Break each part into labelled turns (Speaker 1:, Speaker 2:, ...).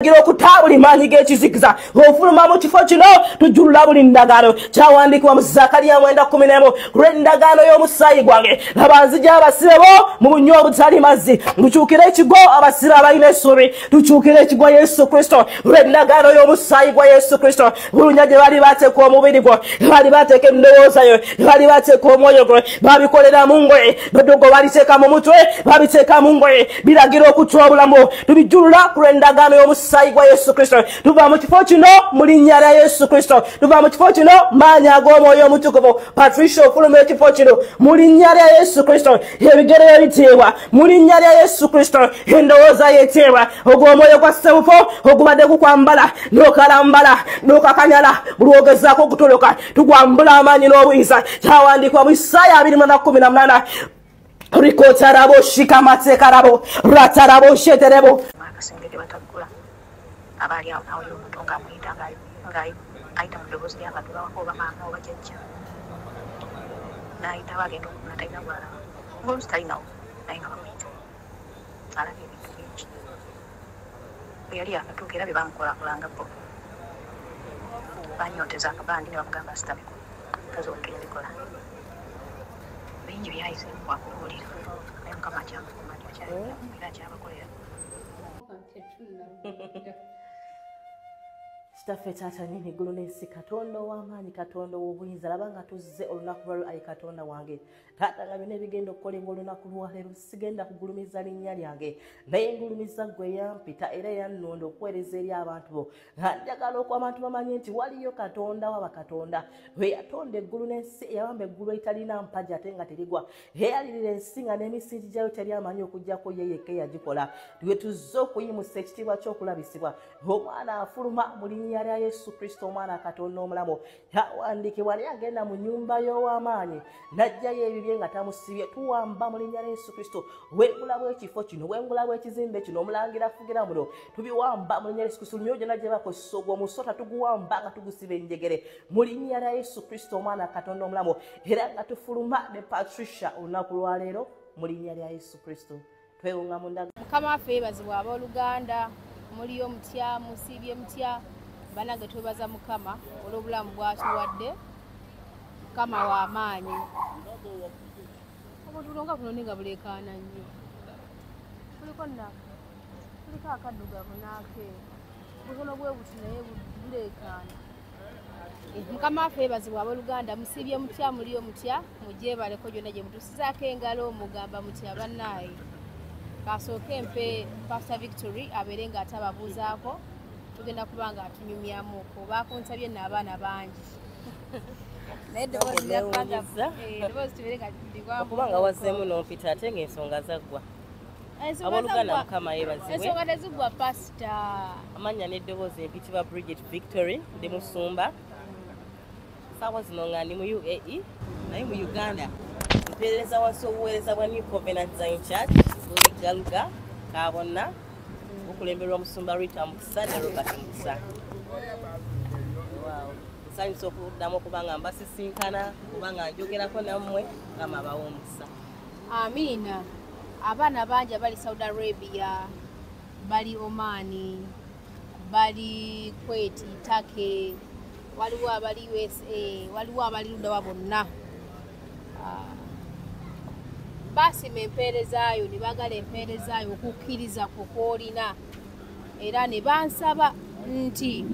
Speaker 1: Giro kutabuli manyi gekizikiza ofuluma mu kifo kino tujulula buli ndagano kyawandikibwa mu Zakariya 9:11 lw'endagaano y'omusaayi gwange labanzija abasirebo mu bunywa obutali mazzi lukyukire ekigo abasira abalina essuubi tukyukire ekigo Yesu Kristo lw'endagaano y'omusaayi gwa Yesu Kristo bulunya gye bali bateeka omubiri gwo bali bateeka endowooza yo bali bateeka omwoyo gwo babikolera mu ngoye badogo baliteeka mu mutwe babiteeka mu ngoye biragira okutwa obulamu tubijulula lw'endagaano y'omusaayi Saigwa Yesu Kristo tuva mu kifo kino mulinnya lya Yesu Kristo tuva mu kifo kino maanya ag'omwoyo omutukuvu Patricia ofuluma ekifo kino mulinnya lya Yesu Kristo ebigere ebiteebwa mulinnya lya Yesu Kristo endowooza yeteebwa ogw'omwoyo gwa ssewufo ogubadde gukwambala n'okalambala n'okakanyala buli ogezaako okutoloka tugwambula amaanyi n'obuyinza kyawandikwa mu Isaaya 20:18 rikotarabo shikamatekarabo ratarabo sheterebo
Speaker 2: abali awo y'omutonga amuyita ngayo ayita mu ddoboozi ly'abantu bawakoba maama oba jjajja n'ayita bagenda okufuna talina gwalaba ng'olusi talinawo naye nga bamuyita alabye ebintu bingi bwe yali akatuuka era bye bamukolakolanga bo banyooteza akabandi ne bamugamba asitameko tazoweka yabikola bingi byayiseemu bwakubuulira naye mukama akyamukumanyi era akyabakolera
Speaker 1: Staffe tata nini gulu n'ensi Katonda w'amaanyi Katonda w'obuyinza laba nga tuzze olunaku lwalwo ayi Katonda wange taata nga byonna ebigenda okukolebwa olunaku lwaleero sigenda kugulumiza linnya lyange naye ngulumiza ggwe yampita era yannonda okuweereza eri abantu bo nga njagala okuba abantu bamanye nti waliyo Katonda wa bakatonda we yatonda eggulu n'ensi eyawamba eggulu eritalina mpagi ate nga terigwa eyalirira ensi nga n'emisingi gyayo teri amanyi okuggyako ye yekka eyagikola lwe tuzze okuyimusa ekitiibwa ky'okulabisibwa omwana afuluma mu linnya lya Yesu Kristo omwana Katonda omulamu yawandikibwa naye agenda mu nnyumba y'ow'amaanyi n'ajjayo ebibye nga tamusibye tuwamba mu linnya lya Yesu Kristo wengulabwa ekifo kino wengulabwa ekizimbe kino omulangira afugira muno tubiwamba mu linnya lya Yesu Kristo myoyo gyonna gye bakozesa ogwo omusota tuguwamba nga tugusiba enjegere mu linnya lya Yesu Kristo omwana Katonda omulamu era nga tufuluma ne Patricia olunaku lwaleero mu linnya lya Yesu Kristo twewunga mu ndaga
Speaker 3: Mukama waffe yeebazibwa abooluganda muli omutya musiibye mutya banange twebaza Mukama olw'obulamu bwatuwadde Mukama w'amaanyi obutulonga kuno ninga buleekaana nnyo kuliko akaddugavu n'akeeru butono bwe buti naye buleekaana Mukama waffe yeebazibwa abooluganda musiibye mutya muli omutya mugyebaleko gyonna gye mutusizaako engalo mugamba mutya bannaaye kasooke mpe Pastor Victory abeere nga atababuuzaako tugenda kuba nga atunyumyamu kuba kunsabye n'abaana bangi naye eddoboozi tubeere nga
Speaker 1: kubanga wazzeemu n'ompita ate ng'ensonga zaggwa abooluganda Mukama yeebazibwe
Speaker 3: ensonga teziggwa pasita
Speaker 1: amannya n'eddoboozi empitibwa Bridget Victory ndi Musumba saawa zino nga ndi mu UAE naye mu Uganda mpeereza wansi obuweereza bwa New Covenant Zion Church Galuga Kabonna okulemberwa Musumba Rita Mukisa ne Robert Mukisa nsanyusa okuddamu okubanga mbasisinkana kubanga njogerako nammwe Mukama abawe omukisa
Speaker 3: amiina abaana bangi abali Saudi Arabia bali Omani bali Kuwait Turkey waliwo abali USA waliwo abali ludawa bonna basima empeerezaayo ne bagala empeerezaayo okukkiriza kukwolina era ne bansaba nti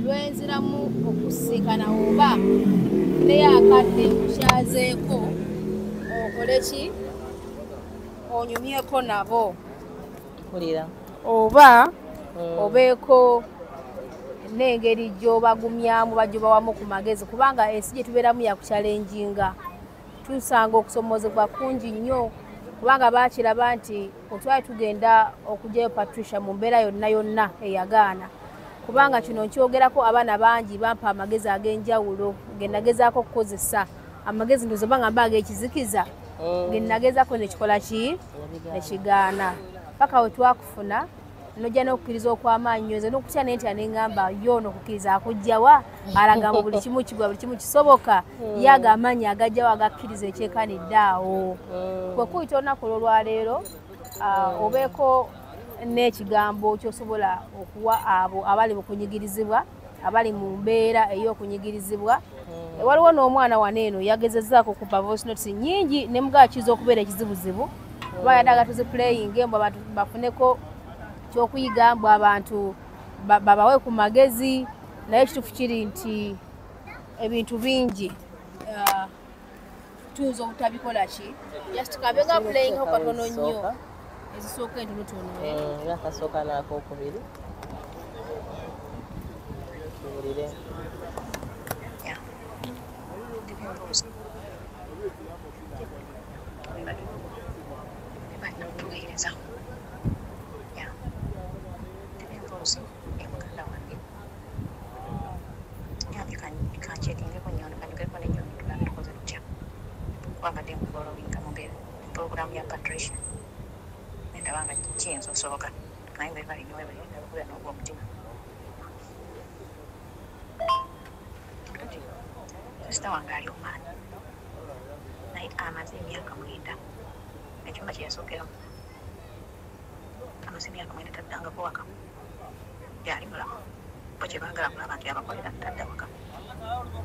Speaker 3: lwenziramu okusikana oba naye akadde nkyazeeko okole ki onyumyeko nabo oba obeeko n'engeri gy'obagumyamu bajobawamu ku magezi kubanga ensi gye tubeeramu yakuchalenjinga tusanga okusomozebwa kungi nnyo kubanga bakiraba nti otwali tugenda okugyayo Patricia mu mbeera yonna yonna eyagaana kubanga kino nkyogerako abaana bangi bampa amagezi ag'enjawulo genagezaako okukozesa amagezi ndozo banga mbaga ekizikiza genagezaako nekikola ki nekigaana paka we twakufuna nojja n'okukkiriza okw'amaanyi nyoze n'okutya n'entya n'eŋŋamba yono okukkiriza akujjawa alaga mu buli kimu kigwa buli kimu kisoboka yaga amaanyi agajjawo agakkiriza ekyekanidde awo kwe kuyita olunaku olwaleero obeeko n'ekigambo ky'osobola okuwa abo abali okunyigirizibwa abali mu mbeera ey'okunyigirizibwa. Waliwo n'omwana wano eno yagezezzaako okupa voice notes nnyingi ne mugaa kiza okubeera ekizibuzibu kuba yadaga tuziplayinge mbu abantu bafuneko kyokuyiga mbu abantu babawe ku magezi naye ekituufu kiri nti ebintu bingi tuyinza obutabikola ki just kabega playing ho katono nnyo ezisooka entonotono
Speaker 1: nakasooka n'akokubiri tuwulire
Speaker 2: program ya Patricia nenda wanga chinzo soka naye bali niwe bali n'obwo mutima sister wange ali omwana naye amaze emyaka mwenda ekyumba kyeyasokeramu amaze emyaka mwenda taddangako waka yali mulamu bo kyebagala kula abantu yabakolera tadda waka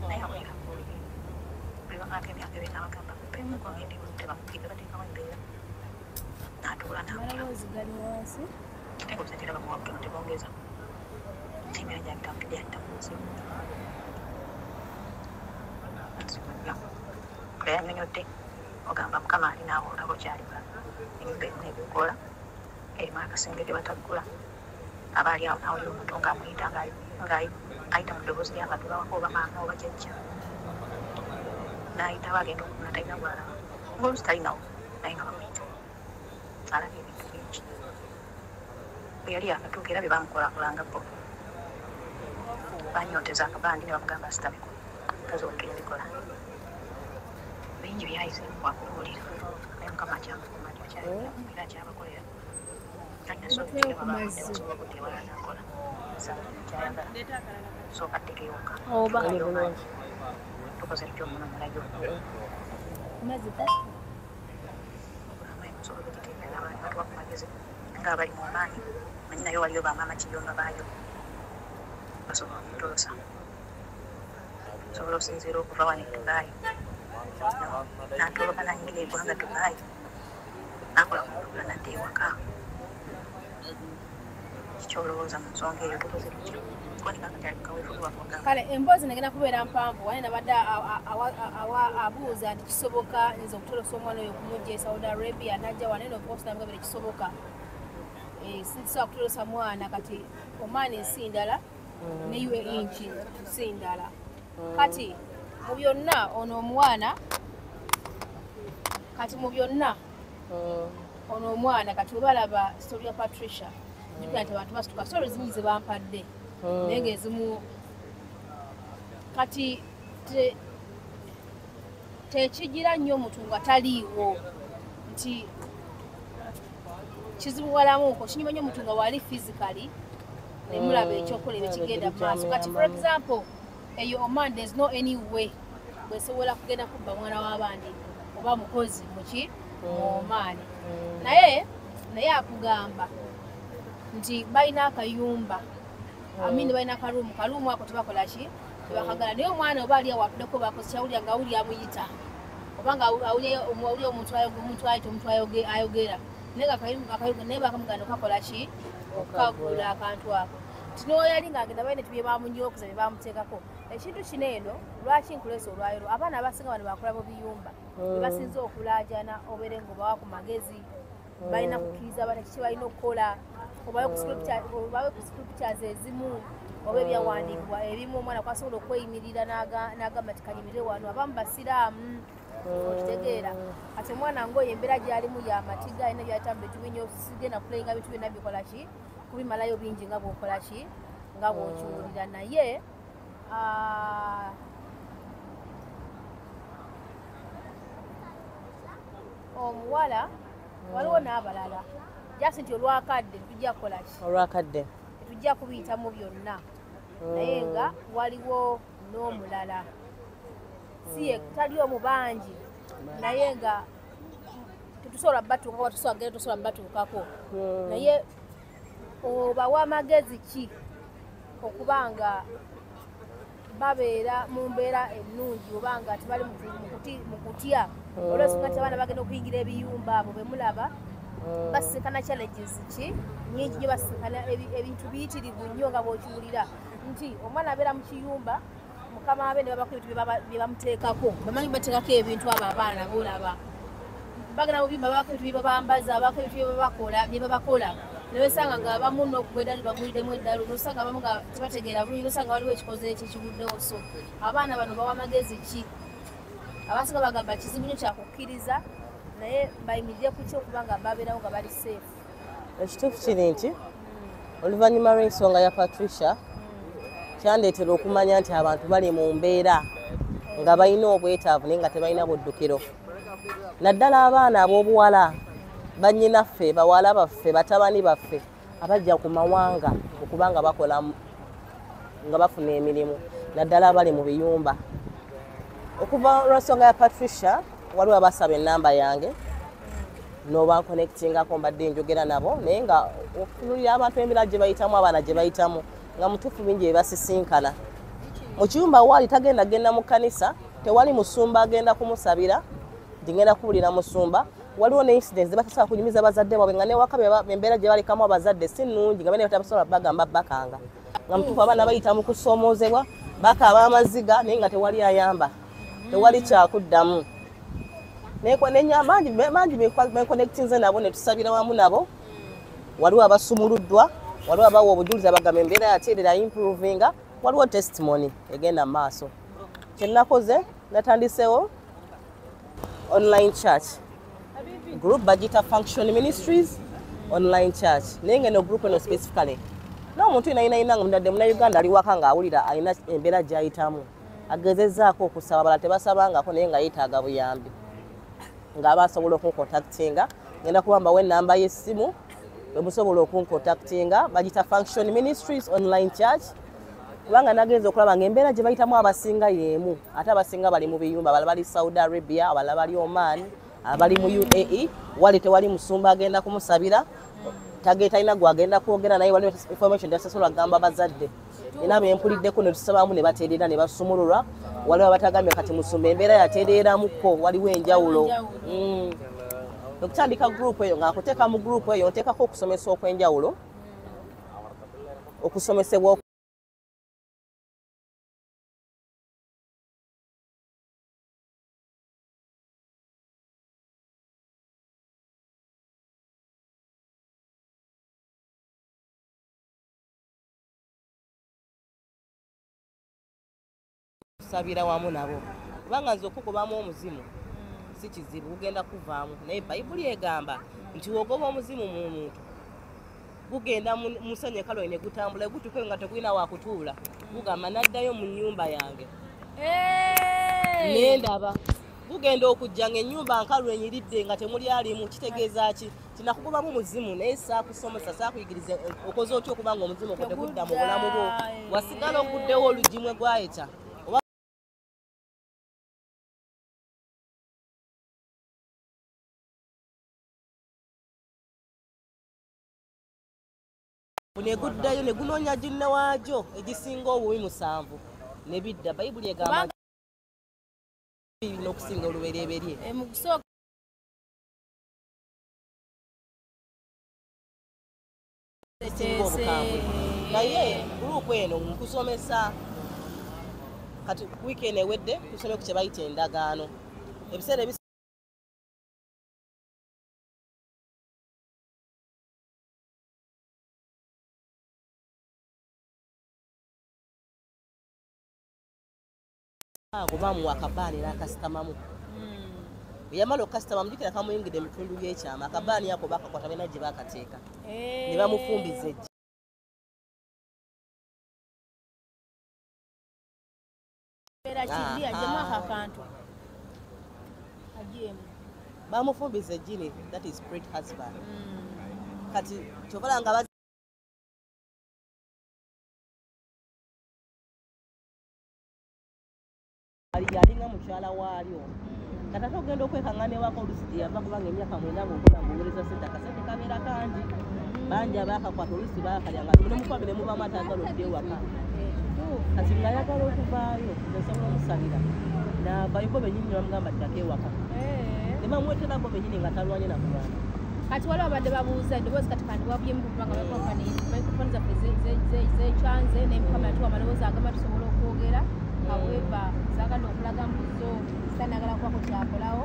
Speaker 2: naye awulira buli bamaka emyaka ebiri n'abagamba pemu gwange tebamukira bateekamu embeera n'atuula n'akulawuzigali tegozetera bamuwakeno tebongeza embeera gyabitambudde yaddamuzimu yanyonyodde ogamba mukama alinaawo olabo kyalibula enyumba erimu ebikola erimu akasenge tebataggula aba ali awo nawulira omuntu ng'amuyita ng'ayita mu ddoboozi ly'abantu bawaka oba maama oba jjajja n'ayita bagenda okufuna talina bwalaba ng'olusi talinawo naye nga bamuyita alabye ebintu bingi bwe yali akatuuka era bye bamukolakulanga bo banyonteza akabandi ne bamugamba asitameko kazi wekenya bikola bingi byayizemu wakubuulira naye mukama kyamukumajo era kyabakolera talina sokuteera babasobola okutewala nakola kyayagala sooka ttekeyokka tukoze tutyo omuno mulayo sobola okiteekera abantu bakumagezi ng'abali mu maanyi manyi nayo waliyo bamaama kiyonga baayo basobola okutolosa sobola osinziira okuva wano etugaayo n'atoloka nanyingira eggwanga tugaayo nakola kumutula nadde ewaka kikyolowooza mu nsonga eyo tukoze tutyo
Speaker 3: kale emboozi negenda kubeera mpanvu wane nabadde abuuza nti kisoboka nza okutolosa omwana oyo okumujja e Saudi Arabia najja wane noposnamugabire kisoboka sinsobola kutolosa mwana kati omwana ensi ndala neiwe inki si ndala kati mu byonna ono omwana kati mu byonna ono omwana kati webalaba story ya Patricia jukira nti abantu basituka story zinyi ze bampadde naye ng'ezimu kati tekigira nnyo omuntu nga taliiwo nti kizibuwalamuko kinyuma nnyo omuntu nga wali physically nemulaba ekyokola ebikigenda mu maaso kati for example eyo Oman there's no any way bwesobola kugenda kubba mwana w'abandi oba mukozi muki mu Oman naye akugamba nti balina akayumba amini balina kalumu ako tebakola ki tebakagala naye omwana oba ali awatuddeko bakozi kyawulira nga awulira amuyita oba nga awulira omuntu ayita omuntu ayogera naye bakamugana okakola ki okukagula akantu ako tinoyali ng'agenda balina tibye bamunyookuza bye bamuteekako ekintu kino eno lwaki nkuleesa olwayiro abaana abasinga bano bakola mu biyumba bwe basinza okulaajana obeere ng'obawa ku magezi balina kukkiriza bana kiki balina okukola obawe ku scriptures ezimu oba ebyawandiikibwa ebimu omwana kwasobola okweyimirira n'agamba tikanyimirire wano abamu basiraamu okitegeera ati omwana ng'oyo embeera gy'alimu yamatiga alina byayitamba ebitubinyo sigenda kulayinga bintu byonna bikola ki kubimalayo bingi nga bw'okola ki nga bw'okiwulira naye omuwala waliwo n'abalala jasi nti olwakadde tujja kukola ki
Speaker 1: olwakadde
Speaker 3: tujja kubiyitamu byonna naye nga waliwo n'omulala siye tali omu bangi naye nga tetusobola batuuka oba tusobola batuukako naye obawa amagezi ki okuba nga babeera mu mbeera ennungi oba nga tebali mu kutya olw'ensonga nti abaana bagenda okuyingira ebiyumba abo be mulaba basinkana challenges ki nyingi nnyo basinkana ebintu biyitirivu nnyo nga bw'okiwulira nti omwana abeera mu kiyumba mukama abe ne babako ebintu bye bamuteekako bamanyi bateekako ebintu abo abaana boolaba bagenda mu biyumba babako ebintu bye babambaza babako ebintu bye babakola nebesanga nga abamu n'okugweddalu baguliddemu eddalu nosanga abamu nga tebategeera bulungi nosanga waliwo ekikoze ekyo ekiguddewo so abaana bano bawa amagezi ki abasinga bagamba kizibu nnyo kyakukkiriza naye bayimirire ku kyo okuba nga babeerawo nga bali safe
Speaker 1: ekituufu kiri nti oluvannyuma lw'ensonga ya Patricia kyandeetera okumanya nti abantu bali mu mbeera nga balina obwetaavu naye nga tebalina buddukiro naddala abaana ab'obuwala bannyinaffe bawala baffe batabani baffe abajja ku mawanga okuba nga bakola nga bafuna emirimu naddala abali mu biyumba okuva lw'ensonga ya Patricia waliwo abasaba ennamba yange noba connectingako mbadde njogera nabo naye nga okunulira abantu embeera gye bayitamu abaana gye bayitamu nga mutuufu bingi bebasisinkana mu kiyumba waali tagenda mu kkanisa tewali musumba agenda kumusabira ngenda kuwulira musumba waliwo ne incidents zebatasobola kunyumiza bazadde baabwe nga newaka embeera gye balekamu abazadde si nnungi nga bene batabasobola bagamba bakanga nga mutuufu abaana bayita mu kusoomoozebwa bakaaba amaziga naye nga tewali ayamba tewali kyakuddamu mangi benconnectinze nabo netusabira wamu nabo waliwo abasumuluddwa waliwo abawa obujulizi abagamba embeera yateerera improvinga waliwo testimony egenda mu maaso kyenakoze natandisewo online church group bagita function ministries online church naye ngeno group eno specifically n'omuntu inainanga mudadde munauganda ali waka ng'awulira alina embeera gy'ayitamu agezezaako okusaba abala tebasabangako naye nga yeetaaga buyambi ng'aba asobola okuncontactinga ngenda kubambawo ennamba y'essimu bwe musobola okuncontactinga bagita function ministries online church kubanga nagenza okulaba ng'embeera gye bayitamu abasinga y'emu ate abasinga bali mu biyumba abala bali Saudi Arabia abala bali Oman abali mu UAE wali tewali musumba agenda kumusabira talina gwagenda kwogera naye waliwo information tasobola kugamba bazadde era bempuliddeko ne tusabamu ne bateerera ne basumululwa waliwo abatagambye kati musumba embeera yateereramuko waliwo enjawulo okutandika group eyo ng'akuteeka mu group eyo nteekako okusomesa okw'enjawulo okusomesebwa sabira wamu nabo kubanga nze okugobamu omuzimu si kizibu gugenda kuvaamu naye bayibuli egamba nti wogoba omuzimu mu muntu gugenda musanye kaloyi ne gutambula gutuke nga tegulina wakutuula gugamba naddayo mu nnyumba yange nendaba gugenda okujja ng'ennyumba nkalu enyiridde nga temuli alimu kitegeeza ki tinakugobamu muzimu naye saakusomesa saakuyigiriza okoze otya okuba nga omuzimu okwo tegudda mu bulamu bwo wasigala oguddewo olugimu egwayita neguddayo ne gunoonya ginne waagyo egisinga obubi 7 ne bidda bayibuli egamba n'okusinga olubereberye naye gurupu eno nkusomesa kati wiiki eno ewedde tusome ku kye bayita endagaano ebiseera kubamu akabaani n'akasitamamu yamala okasitama mujukira kamuyingidde ebitundu by'ekyama akabaani ako bakakwata bena gye bakateeka ne bamufumbiza ejji bamufumbiza ejjini that is great husband kati kyovala nga yalinga mukyala waalyo kati ate ogenda okwekangana ewaka olusi gye yava kubanga emyaka 9 ng'okola ng'owereza sente akasente kabeera kangi bangi abakakwata oluusi bakalyanga muno mukwabire mubamu atagala odde ewaka kati ng'ayagala okuvaayo nsobola omusabira navayo bo benyini ne bamugamba ddaka ewaka ne bamweterako benyini nga talwanye nakulwana
Speaker 3: kati waliwo abadde babuuza eddoboozi kati kandi wabyemu kubanga microphone zaffe zekyanze nemukama yatuwa amaloboozi agamba tusobola okwogera however zaagala okulaga muzo sitanagala kwako kyakolawo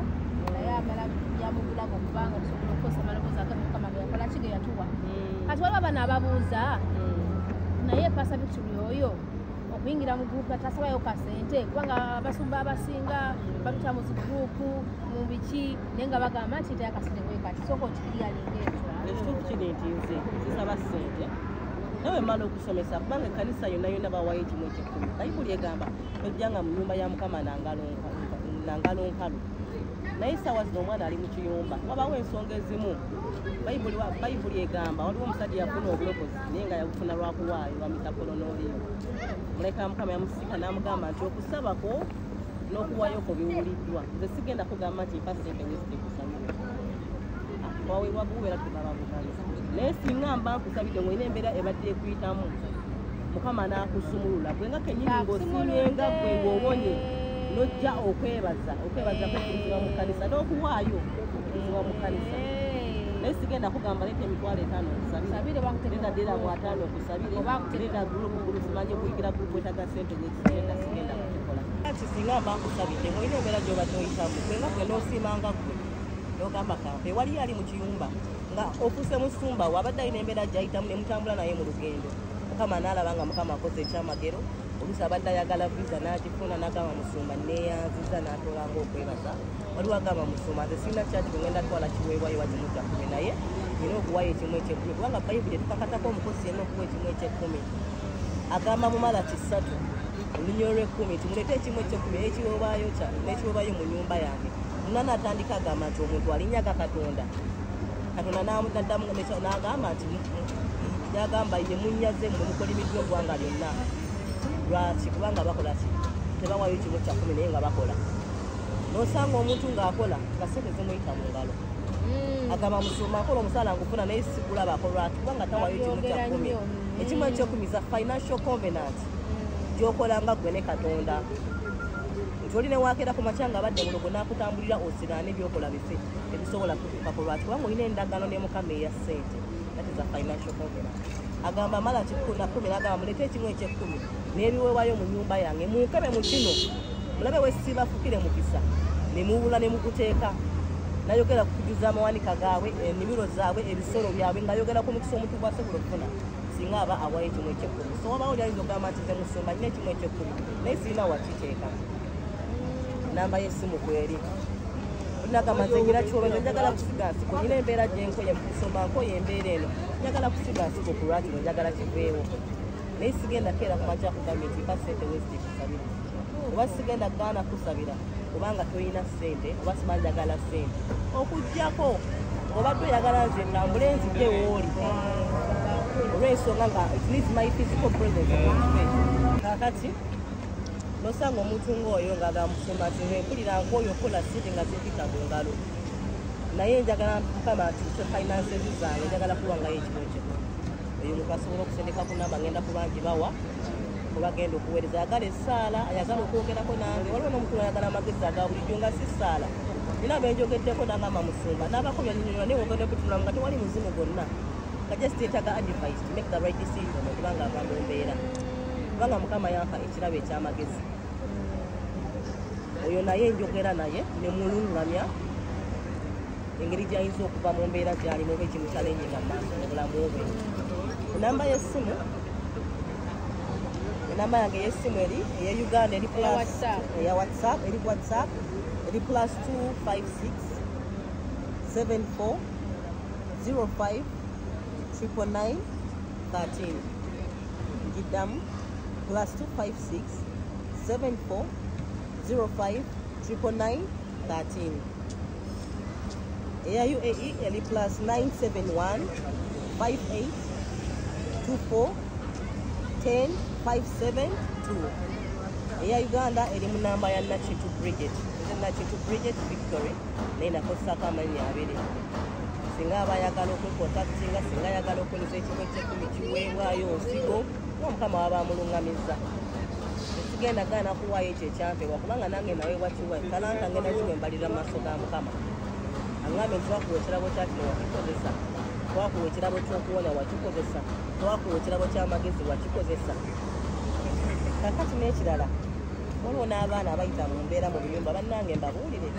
Speaker 3: naye amala yamugulaga okubanga tusobola okukozesa amaloboozi agamba mukama geyakola ki ge yatuwa kati waliwo abana ababuuza naye pasa victory oyo okuyingira mu gurupu tasabayo kasente kubanga abasumba abasinga batuta mu zigurupu mu biki naye nga bagamba nti teyakasente kwekati soka okikiryalinga ekyo
Speaker 1: ekituufu kiri nti nze zisaba ssente nawe mala okusomesa kubanga ekkanisa yonna yonna bawayo ekimu ekyekumi bayibuli egamba tojjanga mu nnyumba ya mukama nangalo nkalu naye essaawa zino omwana ali mu kiyumba wabawo ensonga ezimu bayibuli egamba waliwo omusajja yafuna obulokozi naye nga yabufuna lwakuwaayo bamita kolonoliyo muleka mukama yamusika n'amugamba nti okusabako n'okuwaayoko biwuliddwa nze sigenda kugamba nti mpa ssente wesite kusabira waweebwa gubeera tebaba bukanisa naye singa mba nkusabidde ng'olina embeera ebadde ekuyitamu mukama n'akusumulula gwe nga kenyini ng'osimyenga gwe ng'owonye nojja okwebaza kwekuzibwa mu kkanisa n'okuwaayo okuzibwa mu kkanisa naye sigenda kugamba leeta emitwalo 5 okusabira ddera mu 5 okusabire leeta gulupu simanye kuyigira gulupu etaga sente nyekigenda sigenda kukikola kati singa mba nkusabidde ng'olina embeera gy'obadde oyitamu gwe nga gwe n'osiimanga gwe n'ogamba kampe wali ali mu kiyumba nga ofuuse musumba we abadde alina embeera gy'ayitamu ne mutambula naye mu lugendo mukama n'alaba nga mukama akoze ekyamagero oluusi abadde ayagala visa n'agifuna n'agamba musumba neeyanziza n'atolanga okwebaza waliwo agamba musumba nze sirina kyaki kugenda twala kiweebwayo wakimu kya 10 naye nina okuwayo ekimu ekyekumi kubanga bayibuli etukakatako omukozi yenna okuwa ekimu ekyekumi agamba mu Malaki 3 olunnyo olw'ekumi nti muleete ekimu ekyekumi n'ekiweebwayo mu nnyumba yange muna n'atandika agamba nti omuntu alinyaga Katonda n'agamba nti yagamba ye munyaze mwe mukolimiddwa eggwanga lyonna lwaki kubanga bakola ki tebawayo ekimu kya 10 naye nga bakola n'osanga omuntu ng'akola nga sente zimuyita mu ngalo agamba musumba nkola omusaala ngufuna naye sikulabako lwaki kubanga tawayo ekimu kya 10 ekimu ekyekumi za financial covenant gyokola nga gwe ne Katonda nti oli newakeera ku makya nga badde mulogo n'akutambulira osiraane ebyokola bife ebisobola kutuukako lwaki kubanga olina endagaano ne mukama eya ssente ati za financial covenant agamba Malaki 10 n'agamba muleete ekimu ekyekumi n'ebiweebwayo mu nnyumba yange munkebe mu kino mulabe wesibafukire mukisa ne muwula ne mukuteeka nayogera ku kujuza amawanika gaabwe ennimiro zaabwe ebisolo byabwe ng'ayogera ku mukisa omuntu gwasobola okufuna singa aba awayo ekimu ekyekumi so wabaawo lyayinza ogamba nti ze musumba nina ekimu ekyekumi naye sirina wakiteeka namba y'essimu kweri nagamba nze nyina kyobenza njagala kusiga nsiko nyina embeera gyenkoye mukusomba nkoye embeera eno njagala kusiga nsiko ku lwakino njagala kiveewo naye sigenda keera kumakya kugambye nti mpa ssente wesiti kusabira oba sigenda gaana kusabira kubanga toyina ssente oba siba njagala ssente okuggyako obadde oyagala nze ntambule nzije wooli olw'ensonga nga it needs my physical presence kakati nosanga omuntu ng'oyo ng'agamusoma nti mpulira nk'oyo okola ssente nga zipita mu ngalo naye njagala mukama nti finances zange njagala kuwangayo ekimu ekyo oyo muntu asobola okusendeka ku namba ngenda kubangi bawa kubagenda okuweereza ayagala essaala ayagala okwogerako nange waliwo n'omuntu ayagala amagezi aga bulijjo nga si ssaala nina benjogeddeko nagamba musumba n'abakobya nyonyola naye ogende kutunulamu nga tewali muzimu gwonna nga just yetaga advice to make the right decision okubanga ava mu mbeera kubanga mukama yampa ekirabo ekyamagezi oyo naye njogera naye ne mulungamya engeri gy'ayinza okuva mu mbeera gy'alimu oba ekimu kyalenyenga maaso mu bulamu bwe enamba y'essimu enamba yange y'essimu eri eya Uganda eri eya WhatsApp eri WhatsApp eri +256 74 05 999 13 ngiddamu +256 74 05 999 13 eya UAE eri +971 58 24 10 572 eya Uganda eri mu namba ya Nakintu Bridget Nakintu Bridget Victory naye nakozesako amannya abiri singa abayagala okwekontaktinga singa ayagala okwoleza ekigo kyekumi kiweebwayo nsigo n'omukama waba amulungamiza esigenda gaana kuwaayo ekyo ekyampeebwa kubanga nange naweebwa kiwayi talanta ngenda ziwembalira mu maaso ga mukama aŋŋambe nti twakuwa ekirabo kya kino wakikozesa twakuwa ekirabo ky'okuwonya wakikozesa twakuwa ekirabo ky'amagezi wakikozesa kakati n'ekirala waliwo n'abaana abayita mu mbeera mu biyumba bannange mbabuulire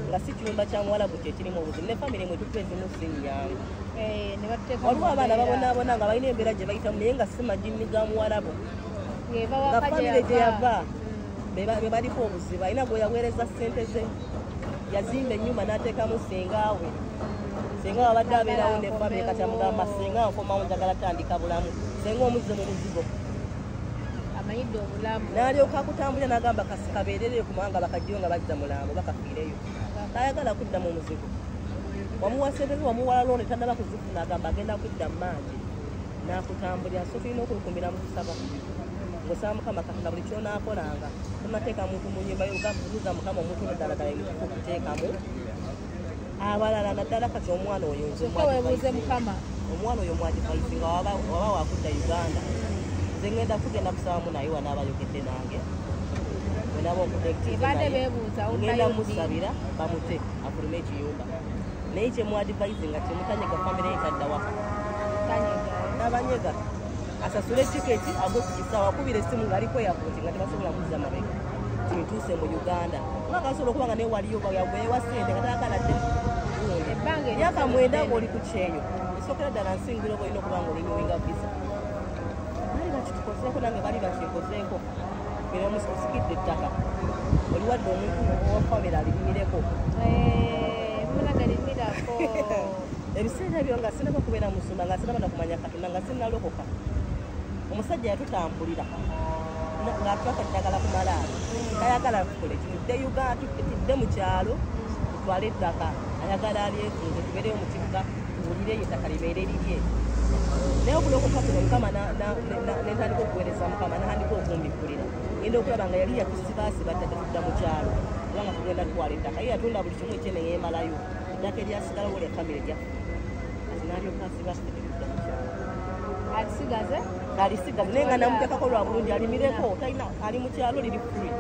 Speaker 1: nga si kiyumba kya muwalabu kyekirimu obuzibu ne famire mwe tutu ezimu si nnyangu waliwo abaana babonaabona nga balina embeera gye bayitamu naye nga si majini ga muwalabu nga famire gye yava be baliko obuzibu alina gwe yaweereza ssente ze yazimba ennyumba n'ateekamu sengaawe senga wabadde abeerawo ne famire kati amugamba senga nkomawo njagala tandika bulamu senga omuzze mu muzigo n'alyoka akutambulira n'agamba kabeerereyo kubanga bakajjayo nga bajja mulambo bakafiireyo tayagala kudda mu muzigo wamuwa sente ze wamuwala looni tannaba kuzifuna agamba agenda kudda mu mangi n'akutambulira so tulina okwekumbira mu kusaba ng'osaba mukama katonda buli kyonaakolanga tonateeka muntu mu nnyumba yobuuza mukama omuntu noddalagala emikuku okuteekamu abalala naddala kati omwana oyo omwana oyo mwadivaisinga waba wakudda Uganda nze ngenda kugenda kusaba naye wanaabayogedde nange wenaba okudengenda musabira bamute afulume ekiyumba naye kyemwadivaisinga kyemutanyega famire yetadda waka n'abanyega asasule tiketi agwe ku kisaawa akubira essimu ng'aliko yafuuti nga tebasobola kuzza mabega timituuse mu Uganda kubanga asobola okuba nga naye waliyo yagweyewa ssente nga taagaladde myaka 9 ng'oli ku kyeyo esookera ddala nsingiro oba olina okuba nga olinyuwinga visa bali bakitukozeeko nange bali bakinkozeeko bera musikidde ettaka oliwadde omuntu owa famire alirimireko ebiseera ebyo nga sinaba kubeera musumba nga sinaba nakumanya Katonda nga sinnalokoka omusajja yatutambulira ng'atwaka ddagala ku malaalo tayagala tukole kitudde Uganda tutidde mu kyalo tutwale ettaka ayagala alyefunze tubeereyo mu kibuga tuwulire ettaka libeere lirye naye okulokoka kuno mukama nentandika okuweereza mukama natandika okumbikkulira ngenda okulaba nga yali yatusibaasiba ddala tudda mu kyalo kubanga tugenda tutwala ettaka ye yatunda buli kimu ekye neyeemalayo ettaka eryasigalawo lya famire gyaffe ati n'alyoka asibaasibe tudda mu kyalo alisigaze naye nga namuteekako lwa bulungi alimireko talina ali mu kyalo liri free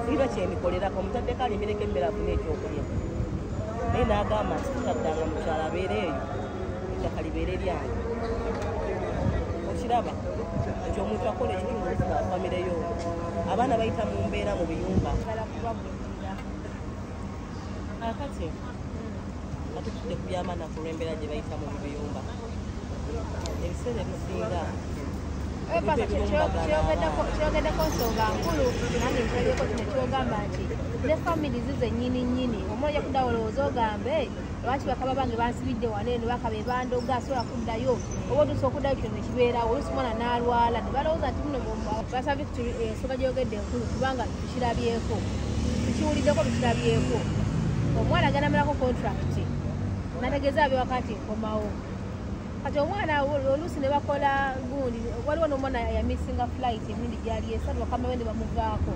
Speaker 1: sirina kyemikolerako omutaddeko alimireko emmere afune ekyokulya naye n'agamba nti tutaddanga mu kyalo abeere eyo ettaka libeere lyange okiraba nti omuntu akola ekitundu obuzima wa famire yo abaana bayita mu mbeera mu biyumba akati atutudde ku by'amanaku olw'embeera gye bayita mu biyumba ebiseera ebisinga
Speaker 3: kyogeddeko nsonga nkulu nange nkyogeko kino kyogamba nti ne famiri zize nnyini omwana ojja kudda olowooza ogambe lwaki bakaba bange bansibidde wano eno bakaba ebandoga asobola kuddayo oba otuusa okuddayo kino nekibeerawo oluusi omwana n'alwala ne balowooza nti muno basa victory ensonga gyogedde enkulu kubanga tukirabyeko tukiwuliddeko tukirabyeko omwana aganamalako contract nategeeza abyewakati nkomawo kati omwana oluusi ne bakola gundi waliwo n'omwana yamisinga flight emirundi gyali esatu bakama we ne bamuvaako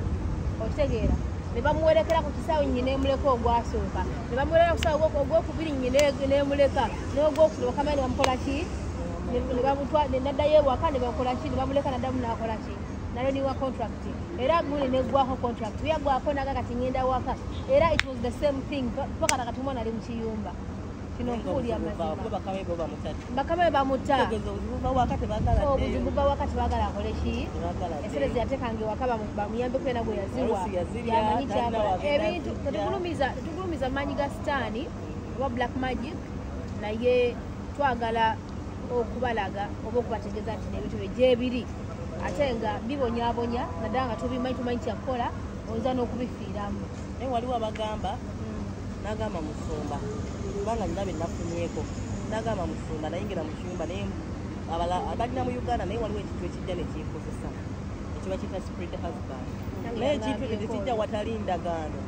Speaker 3: okitegeera ne bamuwerekera ku kisaawe nyina emuleka ogwasooka ne bamuwerekera ku kisaawe ogwokubiri nyina nemuleka n'ogwokuna bakama we ne bamukola ki naddayo ewaka ne bakola ki ne bamuleka naddamu n'akola ki naloniwa contract era gundi neggwako contract yaggwako naga kati ngenda waka era it was the same thing paka nakati omwana ali mu kiyumba kino nkuulya mazima bakama be bamutta obuzibu bwa wakati baagala akole ki eserezi yateekanga ewaka bamuyambe kubena gwe yaziwa yamanyi kyakola ebintu tetugulumiza maanyi ga sitaani oba black magic naye twagala okubalaga oba okubategeeza nti nebintu bye gyebiri ate nga bibonyabonya naddala nga tubimanyi tumanyi kyakukola oyinza n'okubifiiramu
Speaker 1: naye waliwo abagamba n'agamba musumba kubanga nina benafunyeko n'agamba musumba nayingira mu kiyumba naye balina mu Uganda naye waliwo ekintu ekijja nekikozesa ekiba kita spirit husband naye ekintu ekyo tekijja watali ndagaano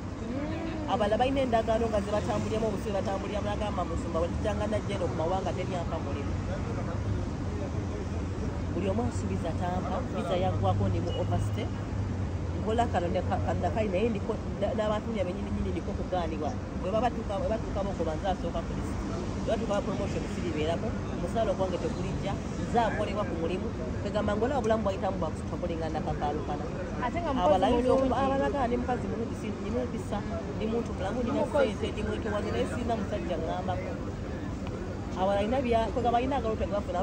Speaker 1: abalala balina endagaano nga zebatambuliramu obusibe batambuliramu n'agamba musumba wetujjanga najjeno ku mawanga teryampa mulimu buli omu asuubiza tampa biza yaggwako ne mu overstay
Speaker 4: nkola kano kandakali naye ndiko n'abantu nyabenyini ndiko kugaanibwa bwe batuuka boko banze asooka kristo bwe batuuka promotion siribeerako omusaala ogwange tegulijja nze akolebwa ku mulimu kwegamba ngaolaba obulamu bwayitamu bwakutokolenga nakakaalukana abalagana ndi mukazi nimupisa ndi muntu mulamu ndina sente ndi mwetowaze naye sirina musajja ngambako awalina balina agalo tegafuna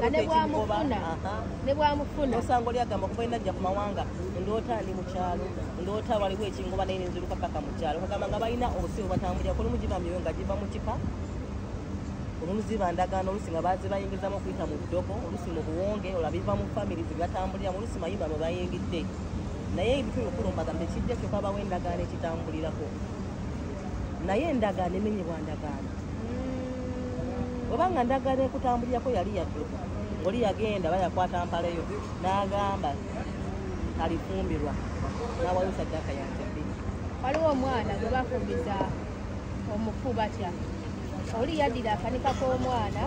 Speaker 3: nebwamufuna
Speaker 4: osanga oli agamba kuba ina ajja ku mawanga ndoota ndi mu kyalo ndoota waliwo ekingoba naye nenziruka paka mu kyalo kagamba nga balina obusibu batambulira kolumu giba myoyo nga giva mu kipa olumu ziba ndagaano olusi nga bazibayingizamu okuyita mu ddogo olusi mu buwonge olabiva mu famiri zibatambuliramu olusi mayimba mwe bayingidde naye ebikulu okulumbaga tekijja kyokka bawo endagaano ekitambulirako naye endagaano emenyebwa ndagaano obanga ndagaano ekutambulirako yali yaddo oli yagenda bayakwata mpaleyo n'agamba alifumbirwa n'awayo saddaaka yange bbiri
Speaker 3: waliwo omwana gwe bafumbiza omufu batya oli yaddira akanika k'omwana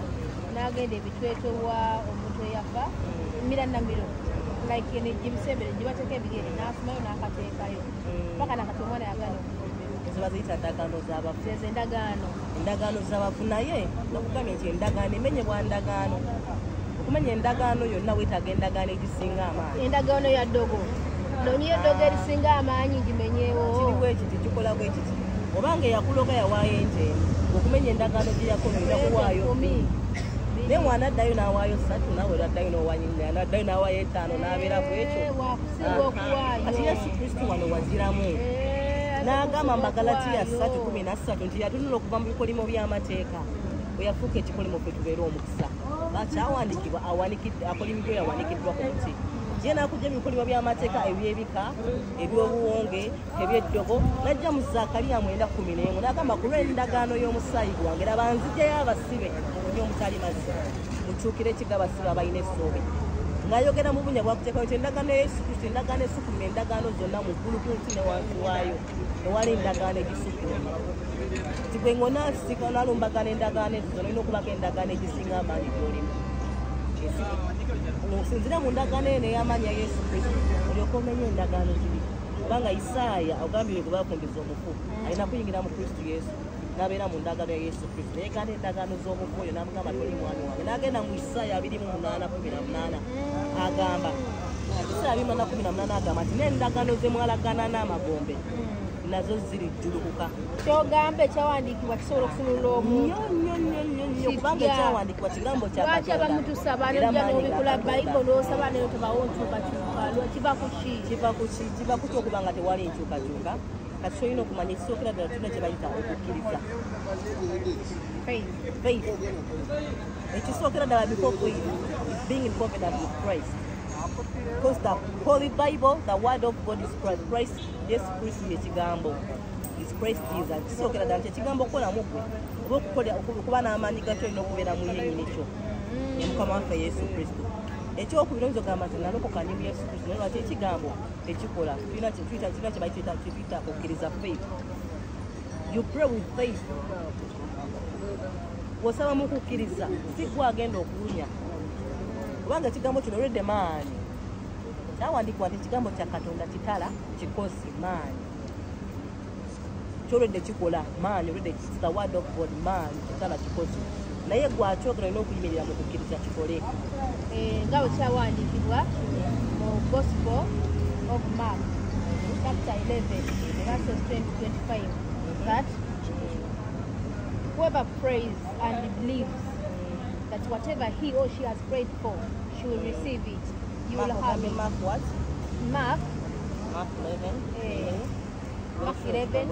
Speaker 3: n'agenda ebitwetowa omuntu eyafa mmira namiro like gimusembere gibateka ebigere n'afumayo n'akateekayo paka nakati omwana yagana okufumbirwa
Speaker 4: zibaziyita ndagaano z'abafu
Speaker 3: zezo endagaano
Speaker 4: z'abafu naye nokugambye nti endagaano emenyebwa ndagaano okumenya endagaano yonna weetaaga endagaano egisinga amaanyi
Speaker 3: endagaano ya ddogo noniyo eddogo erisinga amaanyi gimenyeewo
Speaker 4: kiriwo ekiti kikola bwe kiti obanga eyakuloga yawaayo ente okumenya endagaano gye yakola olina kuwaayo naye mwana addayo n'awaayo 3 nawe addayo n'owanyina addayo n'awaayo 5 n'abeera ku ekyo kati yesu kristo wano waziramu n'agamba mu Magalatiya 3:13 nti yatunula okuva mu bikolimo by'amateeka bwe yafuuka ekikolimo ffe tubeere omukisa kyawandiikibwa akolimiddwa yawandiikiddwa ku muti ye n'akujja mu bikolimo by'amateeka ebyebika eby'obuwonge ebyeddogo n'ajja mu Zaakaliya 9:11 n'agamba ku lw'endagaano y'omusaayi gwange laba nzigyayo abasibe munywe omutali mazzi mukyukire ekiga abasibe abalina essuubi ng'ayogera mu bunya bwakuteekayo nti endagaano ya yesu kristo endagaano esukkuluma endagaano zonna mu ggulu ku nsi ne wansi waayo ewali endagaano egisukkuluma ti gwe ng'onaasika n'alumbagana endagaano ezo nolina okubaga endagaano egisinga amaanyi gy'olimu osinzira mu ndagaano eno ey'amaanyi ya yesu kristo olyoka omenya endagaano ziri kubanga Isaaya ogambire gwe bafumbiza omufu alina kuyingira mu kristo yesu n'abeera mu ndagaano ya yesu kristo naye kandi endagaano z'omufu oyo n'amugamba toli mwami wange n'agenda mu Isaaya 28:18 agamba Isaaya 28:18 agamba nti n'endagaano ze mwalagana n'amagombe nazo ziri jjulukuka
Speaker 3: kyogamba ekyawandiikibwa kisobola okufunula
Speaker 4: nnyo kubanga ekyawandiikibwa kigambo kya
Speaker 3: lwaki abamutusaba nojja n'obikula bayibuli n'osaba nayo tebawo nkyukakyuka kiva ku ki
Speaker 4: kiva ku kyokuba nga tewali nkyukakyuka kati kyolina okumanya ekisookera ddala tulina kye bayita okukkiriza faith ekisookera ddala before faith is being in confidence with Christ. Because the Holy Bible, the Word of God is Christ. Yes, Christ is ekigambo. Is Christ Jesus. Kisookera ddala nti ekigambo okukola mu ggwe oba okuba n'amaanyi gakyo olina okubeera mu ye nnyini kyo mukama waffe Yesu Kristo. Ekyokubiri oyinza okugamba nti nalokoka ndi mu Yesu Kristo naye lwaki ekigambo tekikola kirina kye bayita okukkiriza faith. You pray with faith. Bw'osaba mu kukkiriza si gwe agenda okuwunya kubanga ekigambo kino olwedde maanyi kyawandiikibwa nti ekigambo kya Katonda kitala kikosi maanyi kyolwedde kikola maanyi olwedde the word of God maanyi kitala kikosi naye gwakyogera olina okuyimirira mu kukkiriza kikole
Speaker 3: nga bwe kyawandiikibwa mu Gospel of Mark chapter 11 verses 20-25 that whoever prays and believes that whatever he or she has prayed for, she will receive it. You will have it.
Speaker 4: Mark what?
Speaker 3: Mark
Speaker 4: 11.
Speaker 3: Mark 11.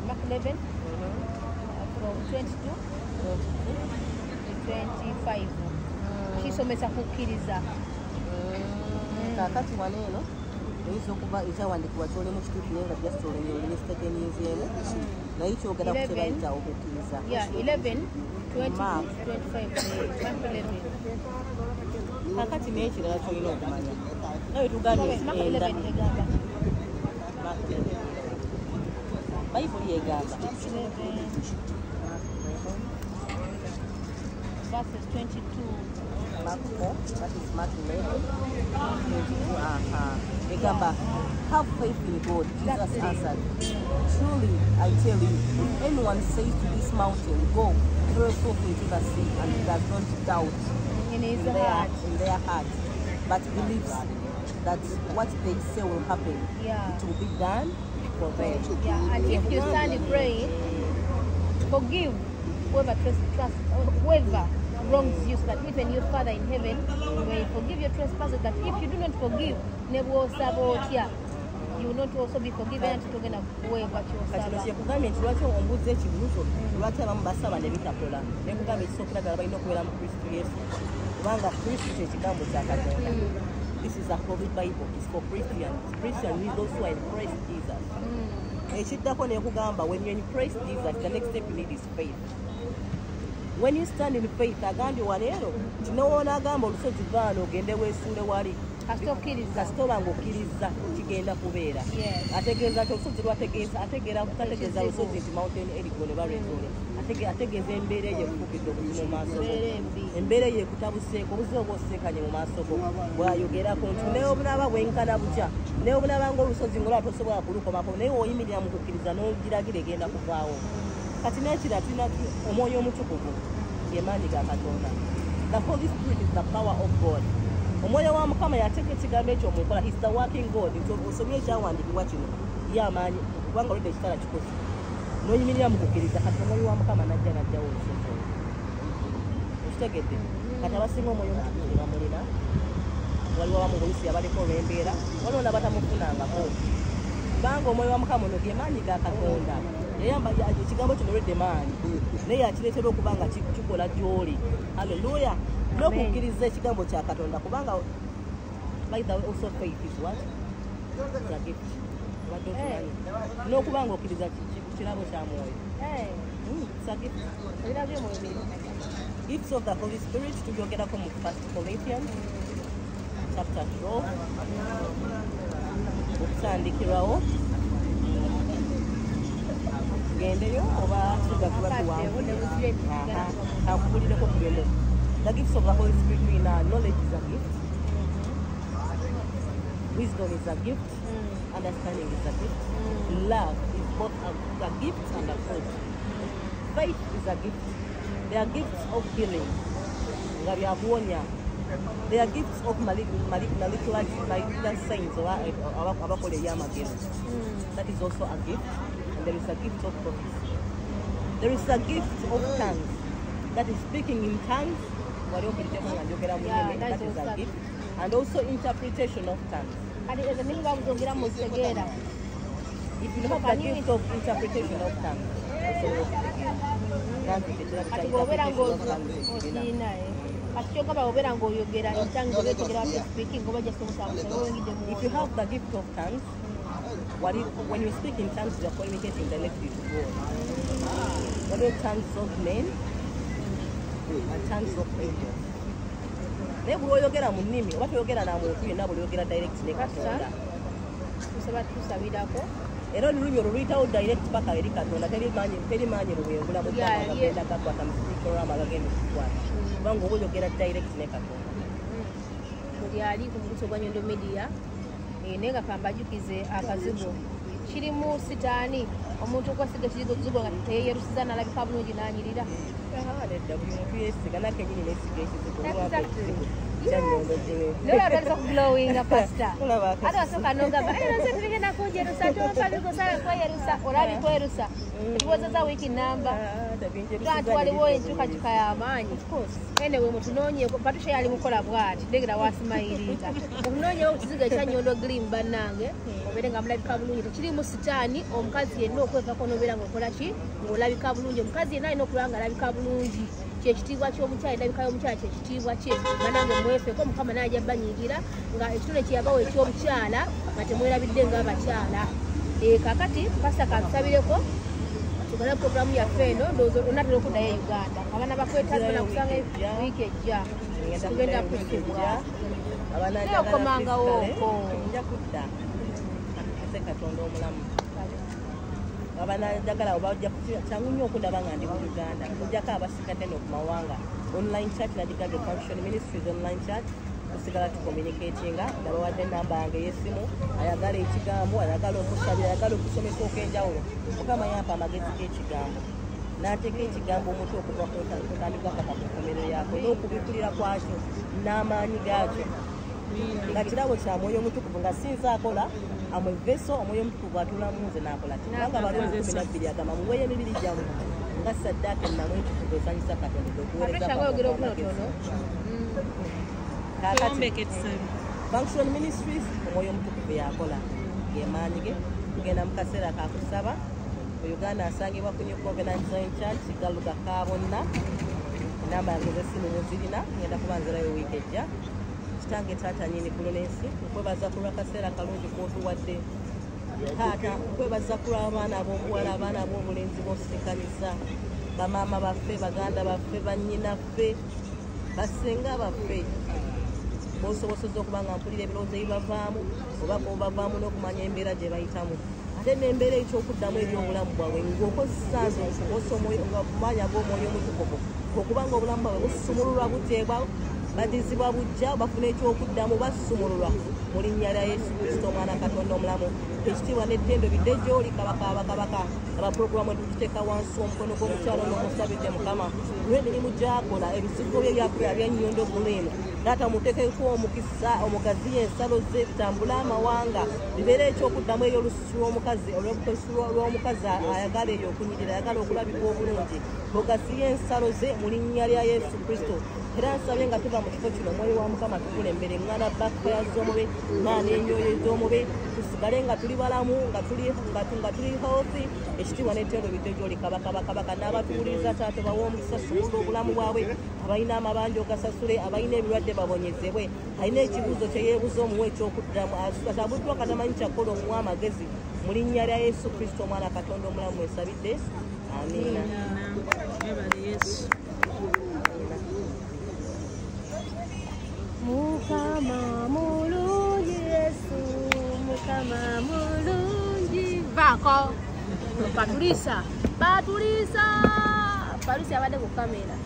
Speaker 3: Mark 11 from 22 to 25. Kisomesa kukkiriza.
Speaker 4: Kakati wano eno oyinza okuba ekyawandiikibwa kyoli mu kituufu naye nga just olonye kitegenyinzeemu naye kyogera ku kye bayita okukkiriza.
Speaker 3: 11 20
Speaker 4: Mark
Speaker 3: 25. Mark 11.
Speaker 4: Kakati naye ekirala kyolina okumanya naye tugambye
Speaker 3: Mark 11 egamba.
Speaker 4: Bayibuli egamba
Speaker 3: Verses 22.
Speaker 4: Mark 4, that is Mark 11. Gamba, have faith in God. Jesus answered. Truly, I tell you, if anyone says to this mountain, go, throw yourself into the sea, and does not doubt
Speaker 3: In his
Speaker 4: in
Speaker 3: heart.
Speaker 4: their heart, but believes that what they say will happen,
Speaker 3: Yeah.
Speaker 4: it will be done for them.
Speaker 3: Yeah. And if you stand praying, forgive whoever wrongs you, so that even your Father in heaven may forgive your trespasses. That if you do not forgive, you will not also be forgiven and togenda kuweebwa
Speaker 4: Kati
Speaker 3: ky'osaba.
Speaker 4: kyekugambye nti lwaki ombuuza ekibuuzo lwaki abamu basaba ne bitakola nekugambye ekisookulagala balina okubeera mu kristo yesu kubanga kristo kyekigambo kya katonda. This is a holy Bible. It's for Christians. Christians need those who are in Christ Jesus. Ekiddako nekugamba when you're in Christ Jesus, the next step you need is faith. When you stand in faith, agambye waleero kinowoona agamba olusozi vaano ogende weesuule wali
Speaker 3: Kasitokkiriza.
Speaker 4: kasitoba ng'okkiriza kigenda kubeera.
Speaker 3: Yes.
Speaker 4: Ategeeza nti olusozi lwategeeza tategeeza lusozi nti mountain Elgon oba Redone. Ategeeza embeera eyo ekukukidde obuzibu mu maaso go. Embeera eyo ekutabuseeko obuzibu oba osisinkanye mu maaso go bw'ayogerako nti naye obunaaba bwenkana butya naye obunaaba ng'olusozi ng'olaba tosobola kulukomako naye w'oyimirira mu kukkiriza n'ogiragira egenda kuvaawo. Kati n'ekira tulina omwoyo omutukuvu ge maanyi ga Katonda. The Holy Spirit is the power of God. Omwoyo wa Mukama yateeka ekigambo ekyo mu nkola. He's the working God. Nti osomye ekyawandiikibwa kino ye amaanyi kubanga olidde ekitala kikozi n'oyimirira mu kukkiriza kati omwoyo wa Mukama n'ajjawo olusozi olwo. Okitegedde? Kati abasinga omwoyo omutukuvu gye bamulina waliwo abamu oluusi abaliko olw'embeera waliwo n'abatamufunangako kubanga omwoyo wa Mukama ono ge maanyi ga Katonda. Yayamba ekigambo kino olwedde maanyi naye yakireetera okuba nga kikola gy'oli. Haleluya. N'okukkiriza ekigambo kya Katonda kubanga by the way also faith is what? It's a gift. N'okuba nga okkiriza kirabo kya mwoyo. It's a gift.
Speaker 3: Ebirabyo mu bibiri.
Speaker 4: Gifts of the Holy Spirit tubyogerako mu 1 Corinthians chapter 12 okutandikirawo tugendeyo oba tugakuba tuwanvu akubulireko tugendeyo. The gifts of the Holy Spirit mean knowledge is a gift, wisdom is a gift, understanding is a gift, love is both a gift and a fruit. Faith is a gift. They are gifts of healing. They are gifts of malignant saints or abakola ebyamagero. That is also a gift. And there is a gift of prophecy. There is a gift of tongues. That is speaking in tongues. That is a gift. And also interpretation of tongues. If you have the gift of interpretation of tongues,
Speaker 3: If you have
Speaker 4: the gift of tongues, when you speak in tongues, you are communicating directly to God. Whether tongues of men and tongues of angels. Naye buli oyogera mu nnimi oba toyogera na muntu yenna buli oyogera direct ne Katonda. Era olulimi olwo luyitawo direct paka eri Katonda teri maanyi luwengula mu ggwanga gagenda gakwata mu sipiikorama gagenda okukwata kubanga oba oyogera direct ne Katonda.
Speaker 3: Buli ali ku muguso gwa Nyondo Media naye nga kambajukize akazigo kirimu sitaani omuntu okwasiga ekizigo nga teyeerusiza n'alabika bulungi n'anyirira.
Speaker 4: Nedda buli muntu yeesiga nakenyini neesiga ekizigo
Speaker 3: Lola atandika kuglowinga pastor. Ate wasooka n'ogamba nze tubigenda kunjerusa tompabigo sawe kweyerusa olabi kwerusa ekibuuzaza wiiki namba anti waliwo enkyukakyuka y'amaanyi enewe mutunoonyeeko patusha yali mukola bw'ati ndegera wasimayiringa mutunoonyewo ekizigo ekya Nyondo Green bannange obeere nga mulabika bulungi tekirimu sitaani omukazi yenna okwevako n'obeera ng'okola ki ng'olabika bulungi omukazi yenna alina okulaba nga alabika bulungi kyekitiibwa ky'omukyala endabika y'omukyala kyekitiibwa kye banange mwefeko Mukama n'ajja banyiigira nga ekitone kyeyabawo eky'obukyala nga temwerabidde ng'abakyala. Kaakati pasita kantusabireko tugana puroguramu yaffe eno ndowooza onatera okuddayo e Uganda abaana bakwetaaza nakusanga wiiki ejja tugenda kusibwa naye okomangawooko
Speaker 4: nja kudda ate Katonda omulamu abanajagala obajja kyangu nnyo okundaba nga ndi mu Uganda kujjako abasigadde no ku mawanga online church Nagigabe Function Ministries online church tusigala tucommunicatinga nabawadde enamba yange y'essimu ayagala ekigambo ayagala okusabira ayagala okusomesa okw'enjawulo mukama yampa amagezi g'ekigambo n'ateeka ekigambo omutu okuva kutandika paka ku nkomerero yaako n'okubikulira kwakyo n'amaanyi gaakyo nga kirabo kya mwoyo omutukuvu nga sinza akola amuveso omwoyo omutukuvu atulamu nze n'akola kubanga Abaluumi 12 agamba muweeyo emibiri gyammwe nga saddaaka ennamu entukuvu esanyusa Katonda Function Ministries omwoyo omutukuvu yakola gemaanyi ge tugenda mu kaseera kakusaba mu Uganda asangibwa ku New Covenant Zion Church Galuga Kabonna enamba yange z'essimu muzirina ngenda kuba nzirayo wiiki ejja kitange taata nyini kulonensi nkwebaza ku lw'akaseera kalungi k'otuwadde taata nkwebaza ku lw'abaana ab'obuwala abaana ab'obulenzi b'osisikaniza bamaama baffe baganda baffe bannyinaffe basenga baffe b'osobosezza okuba nga mpulira ebirowoozo ebibavaamu oba b'obavaamu n'okumanya embeera gye bayitamu ate n'embeera ekyokuddamu ebyobulamu bwabwe ng'okozesa nze nga maanya g'omwoyo omutukuvu okubanga obulamu bwabwe busumululwa buteebwa badizibwa bujja bafuna ekyokuddamu basumululwa mu linnya lya Yesu Kristo omwana Katonda omulamu ekitiibwa n'ettendo bidde gy'oli kabaka abakabaka abaprogramu tukiteeka wansi omukono gw'omukyalo n'omusabidde Mukama lw'emirimu gy'akola ebizigo bye byakola byannyondo bulimu taata muteekeko omukisa omugaziya ensalo ze bitambule amawanga bibeere ekyokuddamu eyo olususu lw'omukazi olw'obutosi lw'omukazi ayagala eyo okunyirira ayagala okulabika obulungi mugaziya ensalo ze mu linnya lya Yesu Kristo era nsabye nga tuva mu kifo kino omwoyo wa Mukama tukulembere ngana bakteria z'omube naana enyoyo ez'omube tusigale nga tuli balamu nga tuli healthy ekitiibwa n'ettendo bidde gy'oli kabaka n'abatuwuliriza taata bawe omukisa sumulula obulamu bwabwe abalina amabanja ogasasule abalina ebirwadde babonyezebwe alina ekibuuzo kye yeebuza omuwe ekyokuddamu asabuddwa katamanyi kyakola omuwa amagezi mu linnya lya Yesu Kristo omwana Katonda omulamu esabidde amiina.
Speaker 3: Mukama mulungi Yesu Mukama mulungi vako Patricia abadde ku kamera